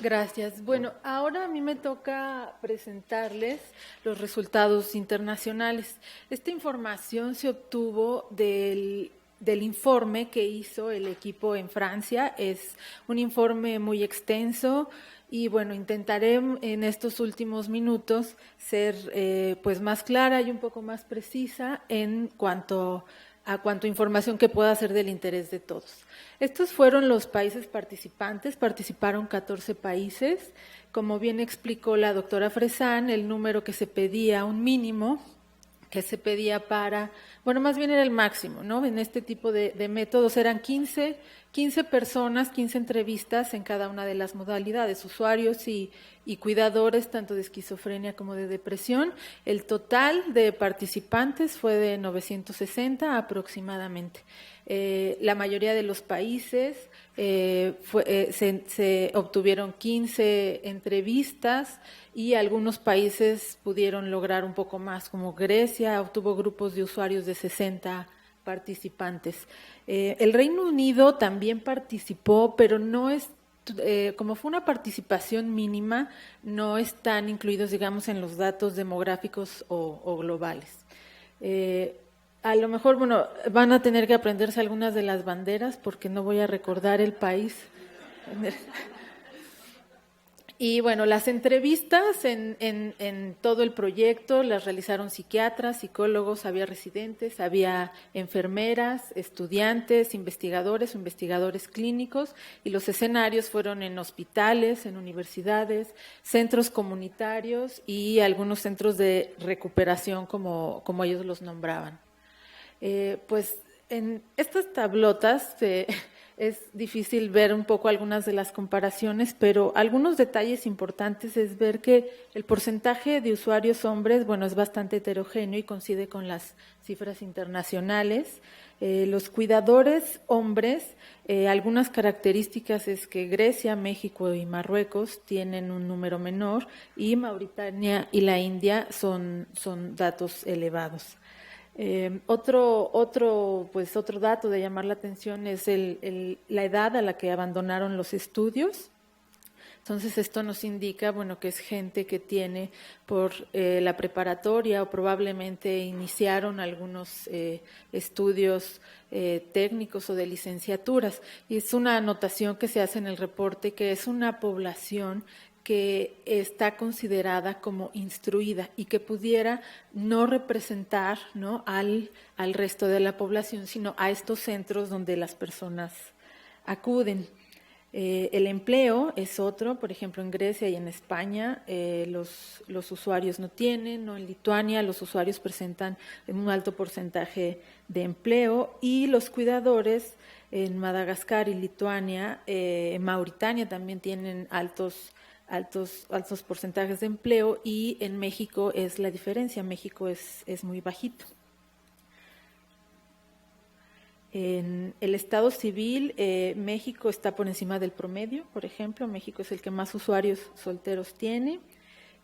Gracias. Bueno, ahora a mí me toca presentarles los resultados internacionales. Esta información se obtuvo del informe que hizo el equipo en Francia. Es un informe muy extenso y bueno, intentaré en estos últimos minutos ser pues más clara y un poco más precisa en cuanto a información que pueda ser del interés de todos. Estos fueron los países participantes, participaron 14 países. Como bien explicó la doctora Fresán, el número que se pedía, un mínimo que se pedía para, bueno, más bien era el máximo, ¿no? En este tipo de métodos eran 15 personas, 15 entrevistas en cada una de las modalidades, usuarios y cuidadores, tanto de esquizofrenia como de depresión. El total de participantes fue de 960 aproximadamente. La mayoría de los países se obtuvieron 15 entrevistas y algunos países pudieron lograr un poco más, como Grecia obtuvo grupos de usuarios de 60 participantes. El Reino Unido también participó, pero no es como fue una participación mínima, no están incluidos, digamos, en los datos demográficos o globales. A lo mejor, bueno, van a tener que aprenderse algunas de las banderas porque no voy a recordar el país. Y bueno, las entrevistas en todo el proyecto las realizaron psiquiatras, psicólogos, había residentes, había enfermeras, estudiantes, investigadores o investigadores clínicos, y los escenarios fueron en hospitales, en universidades, centros comunitarios y algunos centros de recuperación, como ellos los nombraban. Pues en estas tablotas es difícil ver un poco algunas de las comparaciones, pero algunos detalles importantes es ver que el porcentaje de usuarios hombres, bueno, es bastante heterogéneo y coincide con las cifras internacionales. Los cuidadores hombres, algunas características es que Grecia, México y Marruecos tienen un número menor, y Mauritania y la India son datos elevados. Otro dato de llamar la atención es la edad a la que abandonaron los estudios. Entonces, esto nos indica, bueno, que es gente que tiene por la preparatoria o probablemente iniciaron algunos estudios técnicos o de licenciaturas. Y es una anotación que se hace en el reporte, que es una población que está considerada como instruida y que pudiera no representar, ¿no?, al resto de la población, sino a estos centros donde las personas acuden. El empleo es otro, por ejemplo, en Grecia y en España los usuarios no tienen, ¿no? En Lituania los usuarios presentan un alto porcentaje de empleo, y los cuidadores en Madagascar y Lituania, en Mauritania también tienen altos porcentajes de empleo, y en México es la diferencia, México es muy bajito. En el estado civil, México está por encima del promedio, por ejemplo, México es el que más usuarios solteros tiene,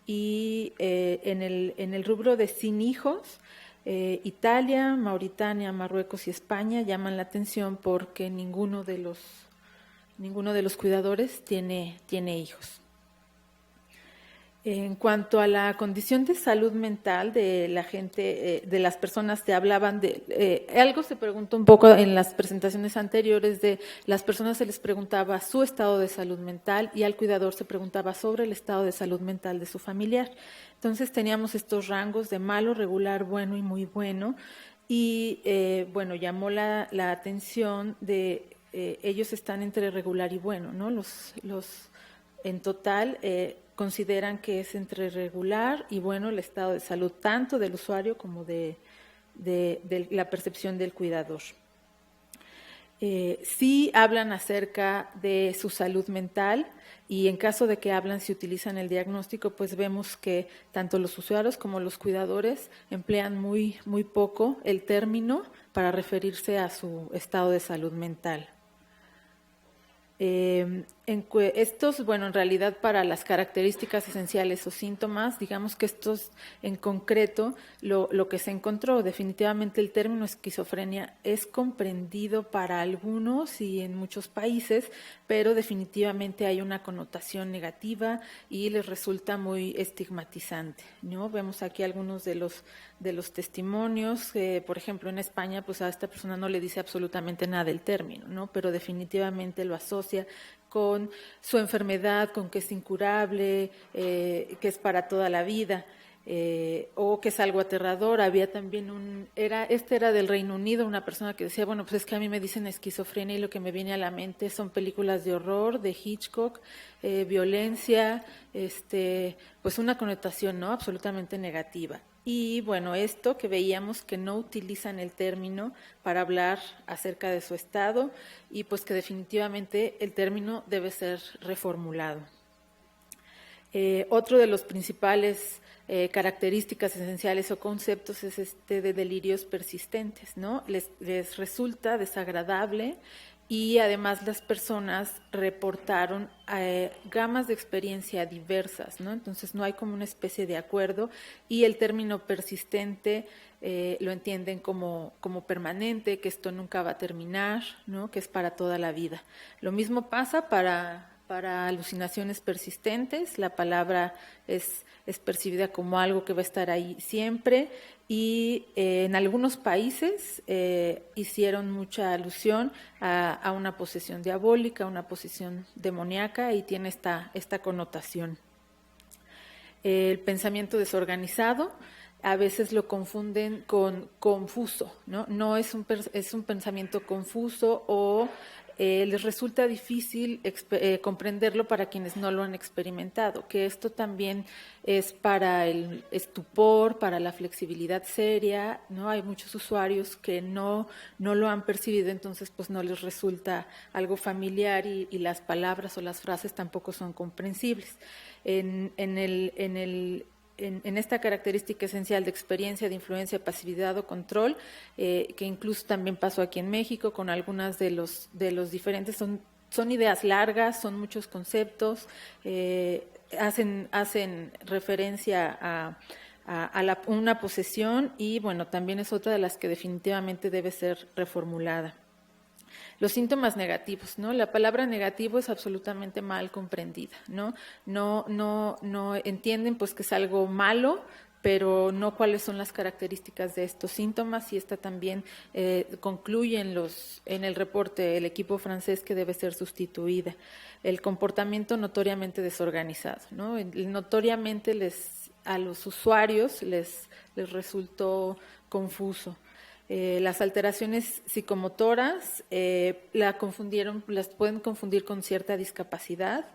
y en el rubro de sin hijos, Italia, Mauritania, Marruecos y España llaman la atención porque ninguno de los cuidadores tiene hijos. En cuanto a la condición de salud mental de la gente, de las personas que hablaban algo se preguntó un poco en las presentaciones anteriores, de las personas se les preguntaba su estado de salud mental y al cuidador se preguntaba sobre el estado de salud mental de su familiar. Entonces teníamos estos rangos de malo, regular, bueno y muy bueno, y bueno, llamó la atención de ellos están entre regular y bueno, ¿no? Los en total consideran que es entre regular y bueno el estado de salud tanto del usuario como de la percepción del cuidador. Sí hablan acerca de su salud mental, y en caso de que hablan, si utilizan el diagnóstico, pues vemos que tanto los usuarios como los cuidadores emplean muy poco el término para referirse a su estado de salud mental. Estos, bueno, en realidad para las características esenciales o síntomas, digamos que estos en concreto, lo que se encontró, definitivamente el término esquizofrenia es comprendido para algunos y en muchos países, pero definitivamente hay una connotación negativa y les resulta muy estigmatizante, ¿no? Vemos aquí algunos de los testimonios, por ejemplo en España, pues a esta persona no le dice absolutamente nada del término, ¿no? Pero definitivamente lo asocia con su enfermedad, con que es incurable, que es para toda la vida, o que es algo aterrador. Había también era del Reino Unido, una persona que decía, bueno, pues es que a mí me dicen esquizofrenia y lo que me viene a la mente son películas de horror, de Hitchcock, violencia, pues una connotación, ¿no?, absolutamente negativa. Y bueno, esto que veíamos que no utilizan el término para hablar acerca de su estado, y pues que definitivamente el término debe ser reformulado. Otro de los principales características esenciales o conceptos es de delirios persistentes, ¿no? Les resulta desagradable, y además las personas reportaron gamas de experiencia diversas, ¿no? Entonces no hay como una especie de acuerdo, y el término persistente lo entienden como permanente, que esto nunca va a terminar, ¿no?, que es para toda la vida. Lo mismo pasa para para alucinaciones persistentes. La palabra es percibida como algo que va a estar ahí siempre y en algunos países hicieron mucha alusión a una posesión diabólica, una posesión demoníaca y tiene esta connotación. El pensamiento desorganizado a veces lo confunden con confuso, ¿no? No es un pensamiento confuso o les resulta difícil comprenderlo para quienes no lo han experimentado, que esto también es para el estupor, para la flexibilidad seria, ¿no? Hay muchos usuarios que no lo han percibido, entonces pues no les resulta algo familiar y las palabras o las frases tampoco son comprensibles. En esta característica esencial de experiencia, de influencia, pasividad o control, que incluso también pasó aquí en México con algunas de los diferentes, son ideas largas, son muchos conceptos, hacen referencia a una posesión y bueno, también es otra de las que definitivamente debe ser reformulada. Los síntomas negativos, ¿no? La palabra negativo es absolutamente mal comprendida, ¿no? No entienden pues que es algo malo, pero no cuáles son las características de estos síntomas y esta también concluye en el reporte el equipo francés que debe ser sustituida. El comportamiento notoriamente desorganizado, ¿no? Notoriamente a los usuarios les resultó confuso. Las alteraciones psicomotoras las pueden confundir con cierta discapacidad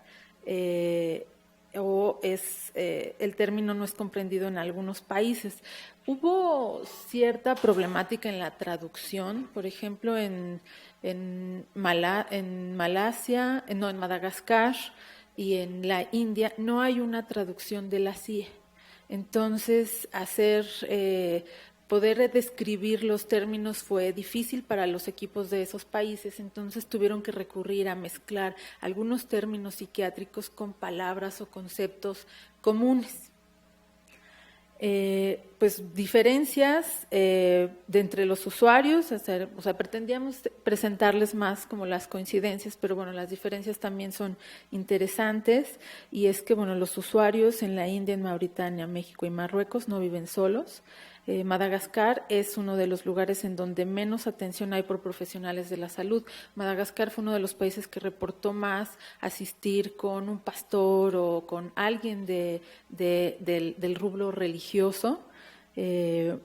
o el término no es comprendido en algunos países. Hubo cierta problemática en la traducción, por ejemplo, en Madagascar y en la India no hay una traducción de la CIE. Entonces, poder describir los términos fue difícil para los equipos de esos países, entonces tuvieron que recurrir a mezclar algunos términos psiquiátricos con palabras o conceptos comunes. Pues diferencias de entre los usuarios, pretendíamos presentarles más como las coincidencias, pero bueno, las diferencias también son interesantes y es que bueno, los usuarios en la India, en Mauritania, México y Marruecos no viven solos. Madagascar es uno de los lugares en donde menos atención hay por profesionales de la salud. Madagascar fue uno de los países que reportó más asistir con un pastor o con alguien del rubro religioso.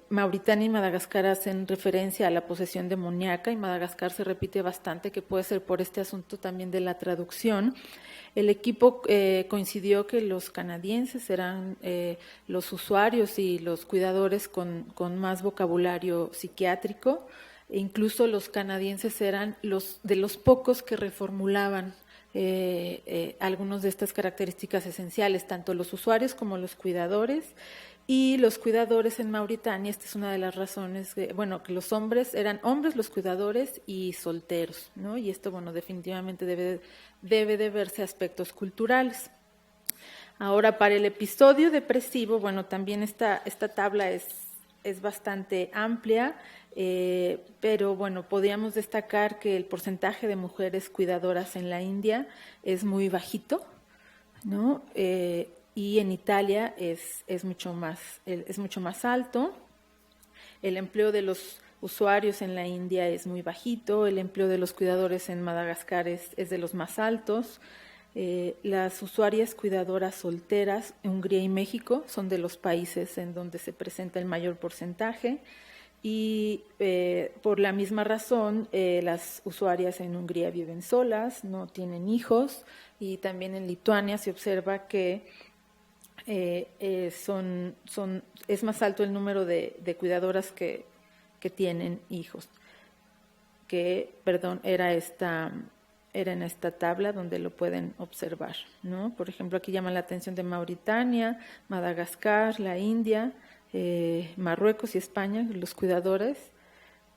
Mauritania y Madagascar hacen referencia a la posesión demoníaca y Madagascar se repite bastante, que puede ser por este asunto también de la traducción. El equipo coincidió que los canadienses eran los usuarios y los cuidadores con más vocabulario psiquiátrico. E incluso los canadienses eran de los pocos que reformulaban algunas de estas características esenciales, tanto los usuarios como los cuidadores. Y los cuidadores en Mauritania, esta es una de las razones, que los hombres eran hombres los cuidadores y solteros, ¿no? Y esto, bueno, definitivamente debe de verse aspectos culturales. Ahora, para el episodio depresivo, bueno, también esta tabla es bastante amplia, pero bueno, podríamos destacar que el porcentaje de mujeres cuidadoras en la India es muy bajito, ¿no? Y en Italia es mucho más alto. El empleo de los usuarios en la India es muy bajito, el empleo de los cuidadores en Madagascar es de los más altos. Las usuarias cuidadoras solteras en Hungría y México son de los países en donde se presenta el mayor porcentaje y por la misma razón las usuarias en Hungría viven solas, no tienen hijos y también en Lituania se observa que es más alto el número de cuidadoras que tienen hijos, era en esta tabla donde lo pueden observar, ¿no? Por ejemplo, aquí llama la atención de Mauritania, Madagascar, la India, Marruecos y España, los cuidadores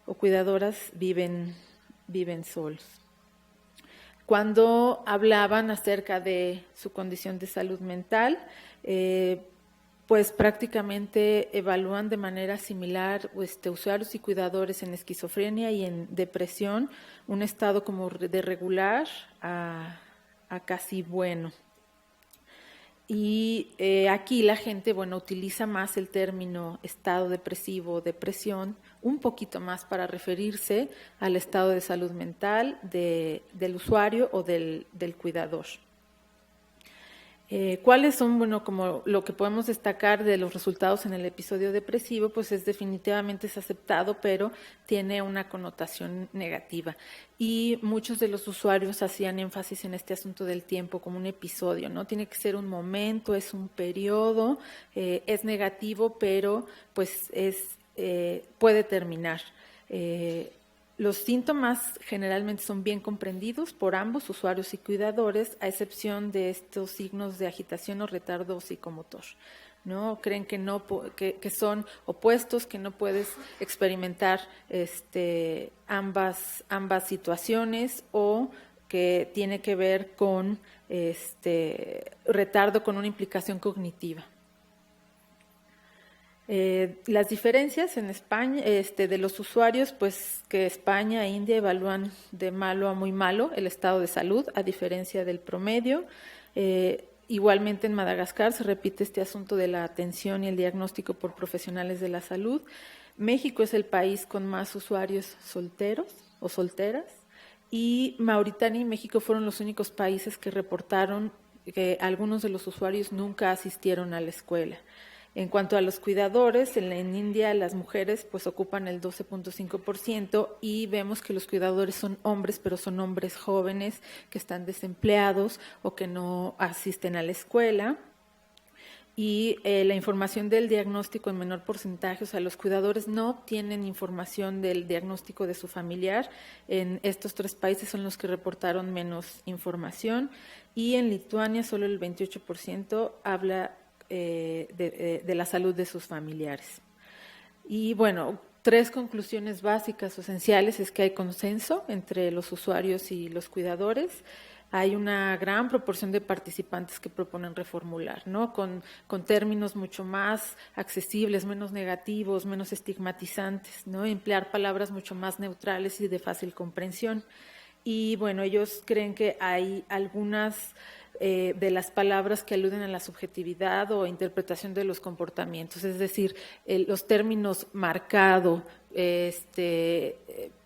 o cuidadoras viven solos. Cuando hablaban acerca de su condición de salud mental, pues prácticamente evalúan de manera similar usuarios y cuidadores en esquizofrenia y en depresión, un estado como de regular a a casi bueno. Y aquí la gente, bueno, utiliza más el término estado depresivo o depresión, un poquito más para referirse al estado de salud mental del usuario o del cuidador. ¿Cuáles son, bueno, como lo que podemos destacar de los resultados en el episodio depresivo? Pues definitivamente es aceptado, pero tiene una connotación negativa. Y muchos de los usuarios hacían énfasis en este asunto del tiempo como un episodio, ¿no? Tiene que ser un momento, es un periodo, es negativo, pero pues puede terminar. Los síntomas generalmente son bien comprendidos por ambos, usuarios y cuidadores, a excepción de estos signos de agitación o retardo psicomotor, ¿no? Creen que son opuestos, que no puedes experimentar ambas situaciones, o que tiene que ver con retardo con una implicación cognitiva. Las diferencias en España de los usuarios, pues que España e India evalúan de malo a muy malo el estado de salud, a diferencia del promedio. Igualmente en Madagascar se repite este asunto de la atención y el diagnóstico por profesionales de la salud. México es el país con más usuarios solteros o solteras, y Mauritania y México fueron los únicos países que reportaron que algunos de los usuarios nunca asistieron a la escuela. En cuanto a los cuidadores, en India las mujeres pues ocupan el 12.5%, y vemos que los cuidadores son hombres, pero son hombres jóvenes que están desempleados o que no asisten a la escuela. Y la información del diagnóstico en menor porcentaje, o sea, los cuidadores no obtienen información del diagnóstico de su familiar. En estos 3 países son los que reportaron menos información, y en Lituania solo el 28% habla de la salud de sus familiares. Y bueno, 3 conclusiones básicas o esenciales es que hay consenso entre los usuarios y los cuidadores. Hay una gran proporción de participantes que proponen reformular, ¿no? Con términos mucho más accesibles, menos negativos, menos estigmatizantes, ¿no? Emplear palabras mucho más neutrales y de fácil comprensión. Y bueno, ellos creen que hay algunas de las palabras que aluden a la subjetividad o interpretación de los comportamientos, es decir, los términos marcado,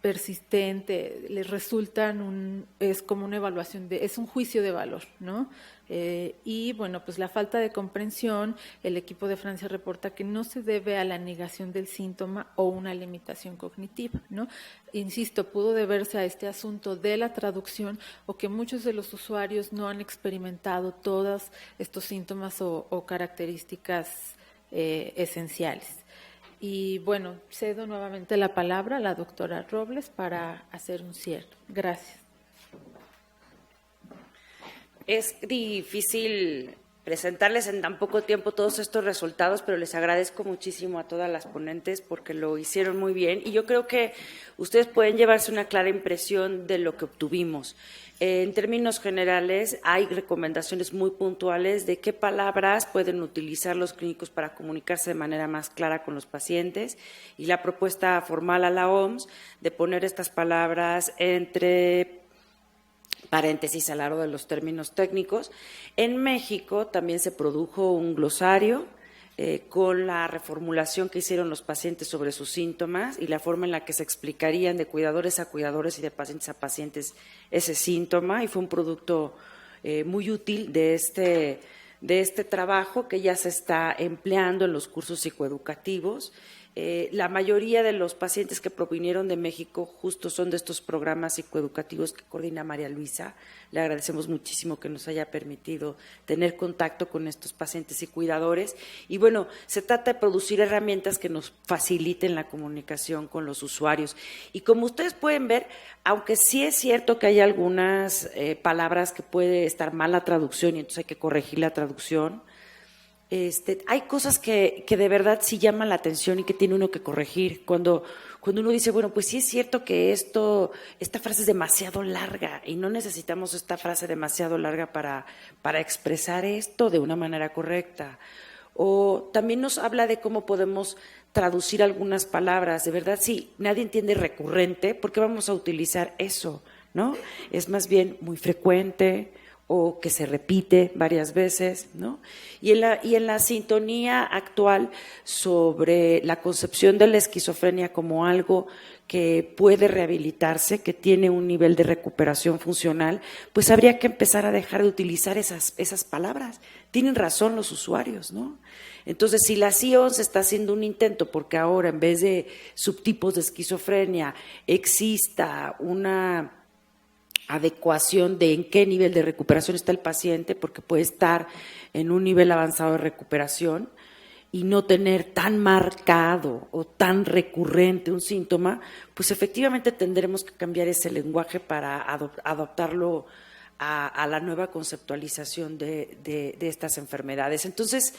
persistente, les resultan es como una evaluación es un juicio de valor, ¿no? Y bueno, pues la falta de comprensión, el equipo de Francia reporta que no se debe a la negación del síntoma o una limitación cognitiva, ¿no? Insisto, pudo deberse a este asunto de la traducción, o que muchos de los usuarios no han experimentado todos estos síntomas o características esenciales. Y bueno, cedo nuevamente la palabra a la doctora Robles para hacer un cierre. Gracias. Es difícil presentarles en tan poco tiempo todos estos resultados, pero les agradezco muchísimo a todas las ponentes porque lo hicieron muy bien, y yo creo que ustedes pueden llevarse una clara impresión de lo que obtuvimos. En términos generales, hay recomendaciones muy puntuales de qué palabras pueden utilizar los clínicos para comunicarse de manera más clara con los pacientes, y la propuesta formal a la OMS de poner estas palabras entre paréntesis a lo largo de los términos técnicos. En México también se produjo un glosario con la reformulación que hicieron los pacientes sobre sus síntomas y la forma en la que se explicarían de cuidadores a cuidadores y de pacientes a pacientes ese síntoma, y fue un producto muy útil de este trabajo que ya se está empleando en los cursos psicoeducativos. La mayoría de los pacientes que provinieron de México justo son de estos programas psicoeducativos que coordina María Luisa. Le agradecemos muchísimo que nos haya permitido tener contacto con estos pacientes y cuidadores. Y bueno, se trata de producir herramientas que nos faciliten la comunicación con los usuarios. Y como ustedes pueden ver, aunque sí es cierto que hay algunas palabras que puede estar mal la traducción y entonces hay que corregir la traducción, hay cosas que de verdad sí llaman la atención y que tiene uno que corregir. Cuando uno dice, bueno, pues sí es cierto que esta frase es demasiado larga y no necesitamos esta frase demasiado larga para expresar esto de una manera correcta. O también nos habla de cómo podemos traducir algunas palabras. De verdad, sí, nadie entiende recurrente, ¿por qué vamos a utilizar eso? ¿No? Es más bien muy frecuente o que se repite varias veces, ¿no? Y en la sintonía actual sobre la concepción de la esquizofrenia como algo que puede rehabilitarse, que tiene un nivel de recuperación funcional, pues habría que empezar a dejar de utilizar esas palabras. Tienen razón los usuarios, ¿no? Entonces, si la CIONS está haciendo un intento porque ahora en vez de subtipos de esquizofrenia exista una adecuación de en qué nivel de recuperación está el paciente, porque puede estar en un nivel avanzado de recuperación y no tener tan marcado o tan recurrente un síntoma, pues efectivamente tendremos que cambiar ese lenguaje para adaptarlo a la nueva conceptualización de estas enfermedades. Entonces,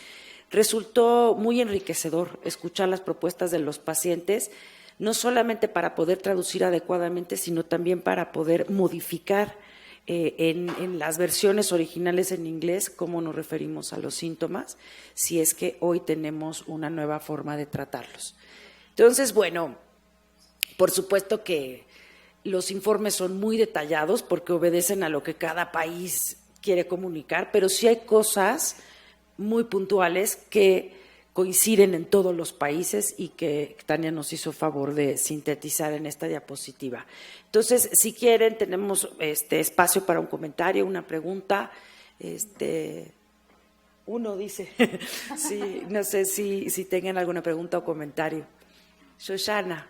resultó muy enriquecedor escuchar las propuestas de los pacientes, no solamente para poder traducir adecuadamente, sino también para poder modificar en las versiones originales en inglés cómo nos referimos a los síntomas, si es que hoy tenemos una nueva forma de tratarlos. Entonces, bueno, por supuesto que los informes son muy detallados porque obedecen a lo que cada país quiere comunicar, pero sí hay cosas muy puntuales que coinciden en todos los países y que Tania nos hizo favor de sintetizar en esta diapositiva. Entonces, si quieren, tenemos espacio para un comentario, una pregunta. Uno dice, sí, no sé si tengan alguna pregunta o comentario. Shoshana.